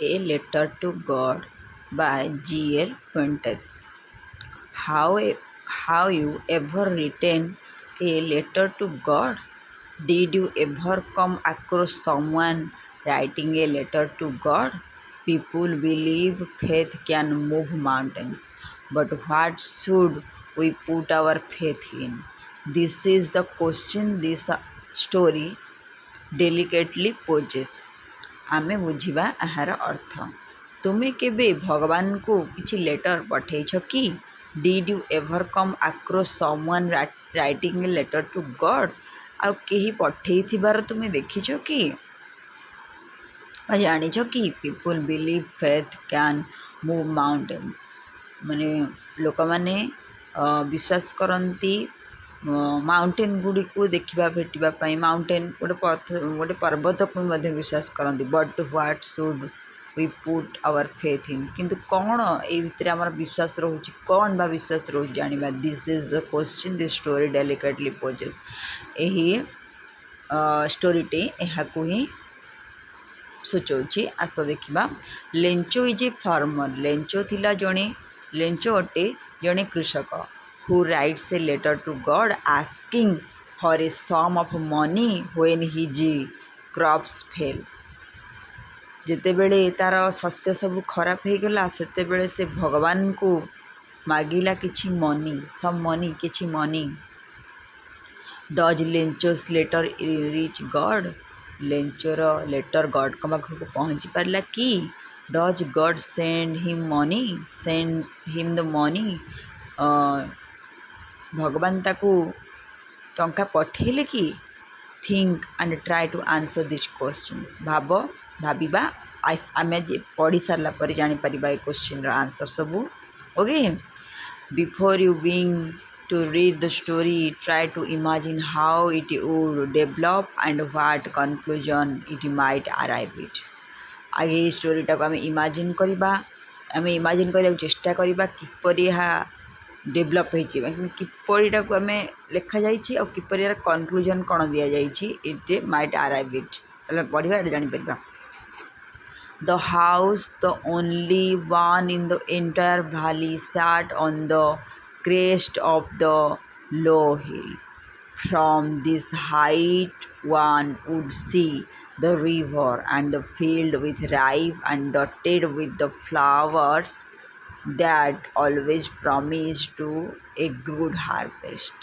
A Letter to God by G.L Fuentes. How, have you ever written a letter to God? Did you ever come across someone writing a letter to God? People believe faith can move mountains, but what should we put our faith in? This is the question this story delicately poses. ଆମେ ବୁଝିବା ଏହାର ଅର୍ଥ। ତୁମେ କେବେ ଭଗବାନଙ୍କୁ କିଛି letter ପଠାଇଛ କି? Did you ever come across someone writing a letter to God? ଆଉ କେହି ପଠାଇଥିବାର ତୁମେ ଦେଖିଛ କି? ଜାଣିଛ କି? People believe faith can move mountains. ମାନେ ଲୋକମାନେ ବିଶ୍ୱାସ କରନ୍ତି ମାଉଣ୍ଟେନ୍ ଗୁଡ଼ିକୁ ଦେଖିବା ଭେଟିବା ପାଇଁ। ମାଉଣ୍ଟେନ୍ ଗୋଟେ ପର୍ବତକୁ ମଧ୍ୟ ବିଶ୍ୱାସ କରନ୍ତି। But what should we put our faith in? କିନ୍ତୁ କ'ଣ ଏଇ ଭିତରେ ଆମର ବିଶ୍ୱାସ ରହୁଛି? କ'ଣ ବା ବିଶ୍ୱାସ ରହୁଛି ଜାଣିବା। This is the question this story delicately poses. ଏହି ଷ୍ଟୋରିଟି ଏହାକୁ ହିଁ ସୂଚାଉଛି। ଆସ ଦେଖିବା। ଲେଞ୍ଚୋ ଇଜ୍ ଏ ଫାର୍ମର। ଲେଞ୍ଚୋ ଅଟେ ଜଣେ କୃଷକ। who writes a letter to God asking for a sum of money when his crops fail. ଯେତେବେଳେ ତାର ଶସ୍ୟ ସବୁ ଖରାପ ହେଇଗଲା ସେତେବେଳେ ସେ ଭଗବାନଙ୍କୁ ମାଗିଲା କିଛି money. Does Lencho's letter reach God? ଲେଞ୍ଚୋର ଲେଟର ଗଡ଼୍ଙ୍କ ପାଖକୁ ପହଞ୍ଚି ପାରିଲା କି? Does God send him the money? ଭଗବାନ ତାକୁ ଟଙ୍କା ପଠାଇଲେ କି? Think and try to answer this questions. ଭାବିବା। ଆମେ ପଢ଼ି ସାରିଲା ପରେ ଜାଣିପାରିବା ଏ କ୍ୱେଶ୍ଚିନ୍ର ଆନ୍ସର୍ ସବୁ। Okay, before you begin to read the story, try to imagine how it would develop and what conclusion it might arrive at. ଆଗେ ଏଇ ଷ୍ଟୋରିଟାକୁ ଆମେ ଇମାଜିନ୍ କରିବାକୁ ଚେଷ୍ଟା କରିବା କିପରି ଏହା ଡେଭଲପ୍ ହେଇଛି, କିପରିଟାକୁ ଆମେ ଲେଖାଯାଇଛି ଆଉ କିପରି ଏହାର କନକ୍ଲୁଜନ୍ କ'ଣ ଦିଆଯାଇଛି। ଇଟ୍ ମାଇଟ୍ ଆରାଇଭ୍ ଇଟ୍। ତାହେଲେ ପଢ଼ିବା, ଏଇଟା ଜାଣିପାରିବା। The house, the only one in the entire valley, sat on the crest of the low hill. From this height one would see the river and the field with ripe and dotted with the flowers that always promised to a good harvest.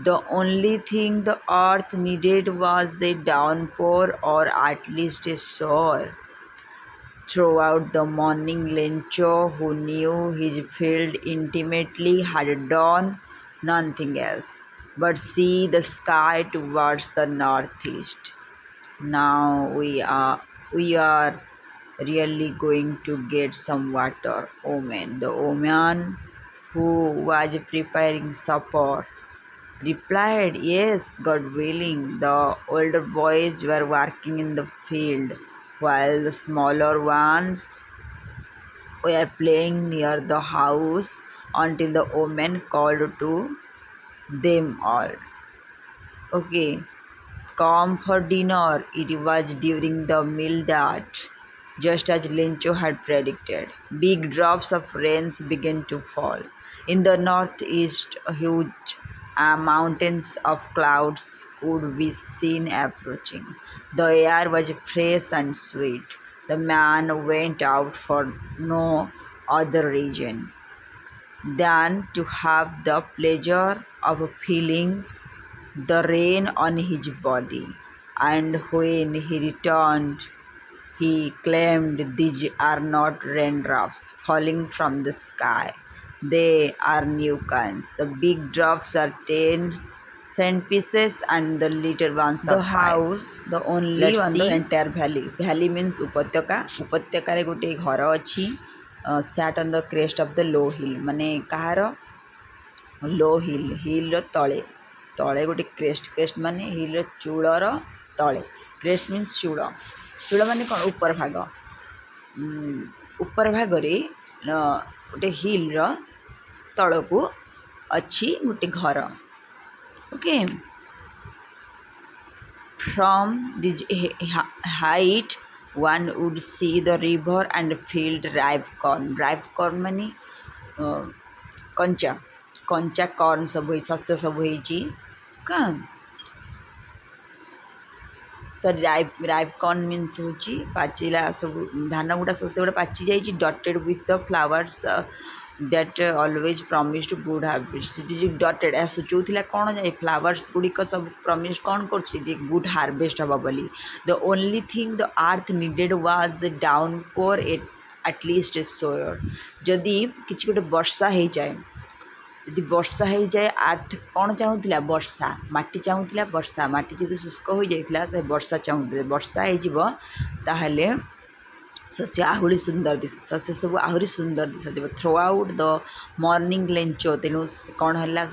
The only thing the earth needed was a downpour, or at least a shower. Throughout the morning, Lencho, who knew his field intimately, had done nothing else but see the sky towards the northeast. Now we are really going to get some water, Omen. The woman who was preparing supper replied, "Yes, God willing." The older boys were working in the field, while the smaller ones were playing near the house until the woman called to them all. Okay, come for dinner. It was during the meal that, just as Lencho had predicted, big drops of rain began to fall. In the northeast, huge mountains of clouds could be seen approaching. The air was fresh and sweet. The man went out for no other reason than to have the pleasure of feeling the rain on his body. And when he returned, he claimed, "These are not raindrops falling from the sky. They are new kinds. The big drops are 10 cent pieces and the little ones are 5." The house, the only one, the entire valley. Valley means ଉପତ୍ୟକା. ଉପତ୍ୟକାରେ ଗୋଟେ ଘର ଅଛି। sat on the crest of the low hill. ମାନେ କାହାର? low hill, hillର ତଳେ ଗୋଟେ crest ମାନେ ହିଲ୍ର ଚୂଳର ତଳେ। କ୍ରେଷ୍ଟ ମିନ୍ସ ଚୂଳ ମାନେ କ'ଣ? ଉପର ଭାଗରେ ଗୋଟେ ହିଲ୍ର ତଳକୁ ଅଛି ଗୋଟେ ଘର। Okay, from this height one would see the river and field ripe corn माने कंचा कंचा कॉर्न सब शस्य सब का सर राइप कॉर्न मीन्स हूँ पाचिला सब धान गुड़ा सब से पाचि जाइए dotted with the flowers that always promised good harvest dotted या सूचौला कौन जाए फ्लावर्स गुड़िक सब प्रॉमिस कौन कर गुड हार्वेस्ट हम बोली the only thing the earth needed was downpour at least a shower जदि किसी गोटे वर्षा हो जाए यदि वर्षा हो जाए आर्थ कौन चाहूला वर्षा माटी चाहूला वर्षा माटी जब शुष्क हो जाता तो वर्षा चाहूले वर्षा हो शस्य आहरी सुंदर दिश शस्य सब आहरी सुंदर दिशा जब throughout the morning Lencho तेणु कौन है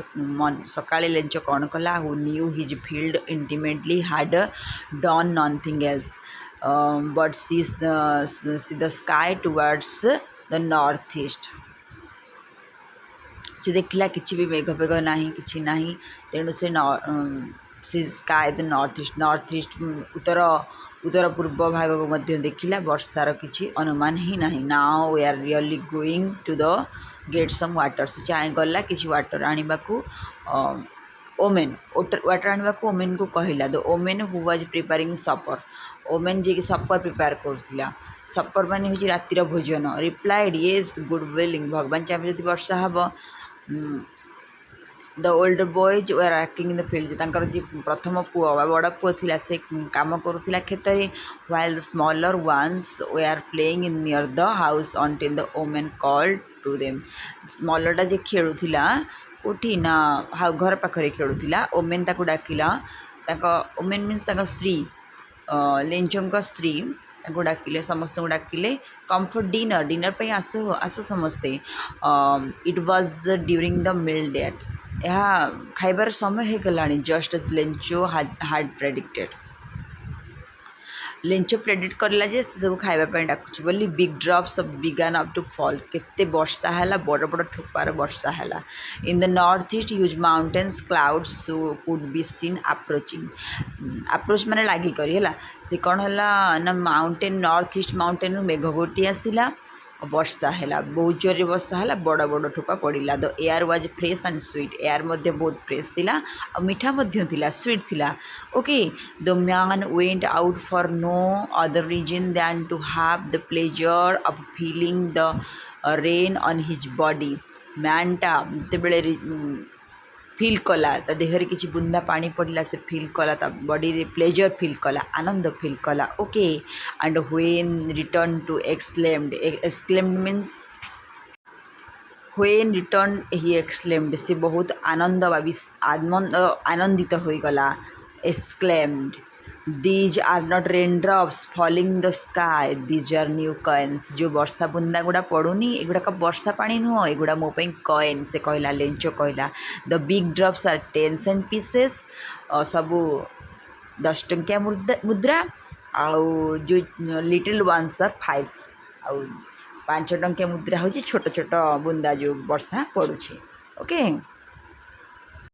सका लेंचो कौन कला who knew his field intimately had done nothing else but see the sky towards the north east से देखला किसी भी मेघ पेघ ना कि ना तेणु से स्काय द नॉर्थ ईस्ट उत्तर उत्तर पूर्व भाग को देखला वर्षार किसी अनुमान ही ना now we are really going to the get some water से चाहे गला किसी वाटर आने को ओमेन वाटर आने को ओमेन को कहला the woman who was preparing supper woman जी सपर प्रिपेयर करूला सपर मान हूँ रातिर भोजन रिप्लाइड येस गुड विलिंग भगवान चाहे जब वर्षा हम the older boys were working in the field जी प्रथम पुओ बड़ पुओ थिला से काम करूला खेत while the smaller ones were playing in near the house until the woman called to them स्मॉलरटा जे खेलुला कोठी ना घर पाखरे खेलुला ओमेन ताकू डाकिला ओमेन मीन्स स्त्री लेंचों स्त्री डाकिले समस्त डाकिले कम्फर्ट डिनर डिनर पे आस आस समस्ते it was during the meal that यह खाइबार समय हो गला just as Lencho had predicted Lencho predict करला जे सब खाइबा डाकुची बोली big drops began up to fall केते वर्षा है बड़ बड़ ठोपार वर्षा है in the north east huge mountains clouds could be seen approaching approach माने लागी करी है से कौन है ना माउंटेन नॉर्थ ईस्ट माउंटेन मेघ गोटी आसला वर्षा है बहुत जोर वर्षा है बड़ बड़ ठोपा पड़ा the air was fresh and sweet air बहुत फ्रेश थिला और मीठा थिला स्वीट थिला okay the man went out for no other reason than to have the pleasure of feeling the rain on his body मैनटा जिते फिल कला ता देहरे किसी बुंदा पानी पड़ला से फिल कला ता बॉडी रे प्लेजर फिल कला आनंद फिल कला okay and when return to exclaimed means when return he exclaimed से बहुत आनंद आनंदित हो गला exclaimed these are not rain drops falling the sky these are new coins जो वर्षा बुंदा गुड़ा पड़ूनी एगुड़ाक वर्षा पानी नुह एगुड़ा मो कॉइन से कहला लेंचो कहला the big drops are 10 cent pieces सबू 10 टंकिया मुद्रा आउ जो लिटिल वन्स आर 5 आउ 5 टंकिया मुद्रा हूँ छोट छोट बुंदा जो वर्षा पड़ुछि ओके।